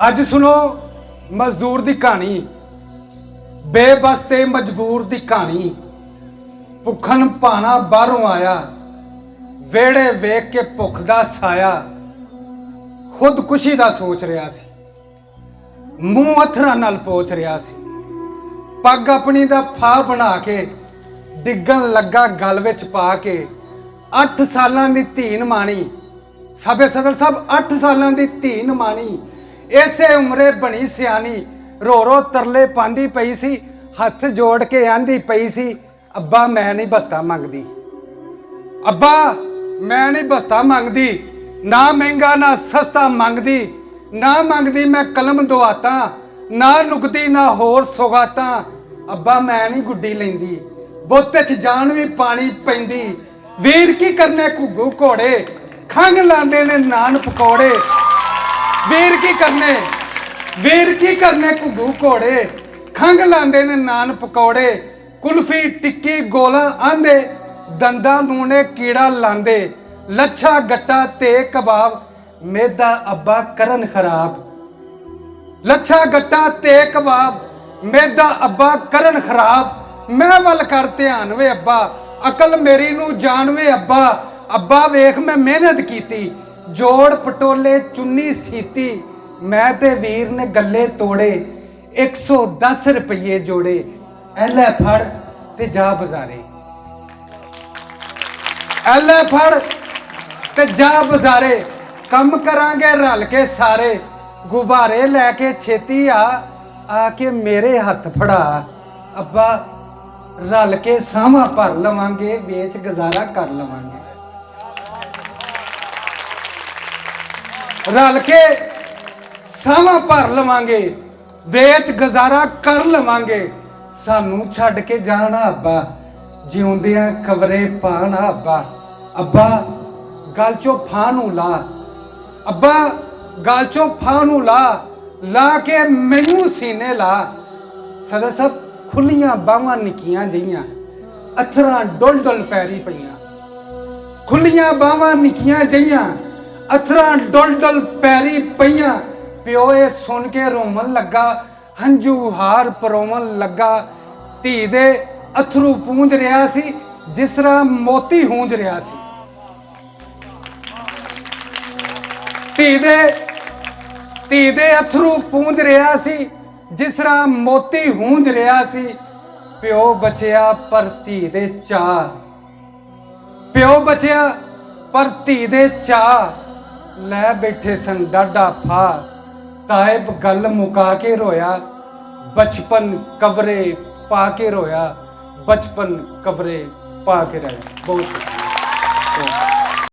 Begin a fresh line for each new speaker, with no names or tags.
अज सुनो मजदूर दी कहानी, बेबस ते मजबूर दी कहानी। भुखन भाना बाहरों आया, वेड़े वेख के भुख दा साया। खुदकुशी दा सोच रहा सी, मूँह अथरां नाल पोच रहा सी। पग अपनी दा फा बना के डिगन लगा गल विच पा के। 8 सालां दी धीन मानी, सबे सदर साहब 8 सालां दी धीन मानी। इसे उमरे बनी सियानी, रो रो तरले पांदी पई सी। हथ जोड़ के आंदी पई सी, अब्बा मैं नहीं बस्ता मंगदी, अब्बा मैं नहीं बस्ता मंगदी। ना महंगा ना सस्ता मंगदी, ना मंगदी मैं कलम दुआता, ना लुकदी ना होर सौगाता। अब्बा मैं नहीं गुड्डी लैंदी, बोते च जान भी पानी पैंदी। वीर की करने घुग्गू घोड़े, खंग लांदे ने नान पकौड़े। वीर की करने घुग्गू घोड़े, खंग लांदे ने नान पकौड़े। कुल्फी टिक्की गोला आंदे, दंदा नूने कीड़ा लांदे। लच्छा गट्टा ते कबाब, मेदा अब्बा करन खराब। लच्छा गट्टा ते कबाब, मेदा अब्बा करन खराब। मैं वल कर ध्यान वे अब्बा, अकल मेरी नू जान वे अब्बा। अब्बा वेख मैं मेहनत कीती, जोड़ पटोले चुन्नी सीती। मैं ते वीर ने गल्ले तोड़े, 110 रुपये जोड़े। ऐले फड़ ते जा बजारे, ऐले फड़ ते जा बजारे। कम करांगे रल के सारे, गुब्बारे लैके छेती आके मेरे हथ फड़ा। अब्बा रल के सामा भर लवांगे, बेच गुजारा कर लवांगे। रल के सावा भर लवांगे, वेच गुजारा कर लवांगे। सानू छड़ के जाना अब्बा, जिउंदियां खबरे पाना अब्बा। अब्बा गल चो फां नू ला, अब्बा गल चो फां नू ला, ला के मैनू सीने ला। सदर साहब खुलियां बावां निक्कियां जिहियां, अथरां डुल डुल पैरी पईयां। खुलियां बावां निक्कियां जिहियां, अथरां डुल डुल पैरी पईयां। प्यो ये सुन के रोमन लगा, हंझू हार परोवन लगा। धी दे अथरू पूंज रहा सी, जिस तरह मोती हूंज रहा सी। धी दे अथरू पूंज रहा सी, जिस तरह मोती हूंज रहा सी। प्यो बचिया पर धी दे चाह, प्यो बचिया पर धी दे चाह। लै बैठे सन डाडा फा, ताइब गल मुका के रोया। बचपन कवरे पा के रोया, बचपन कवरे पा के रोया। बहुत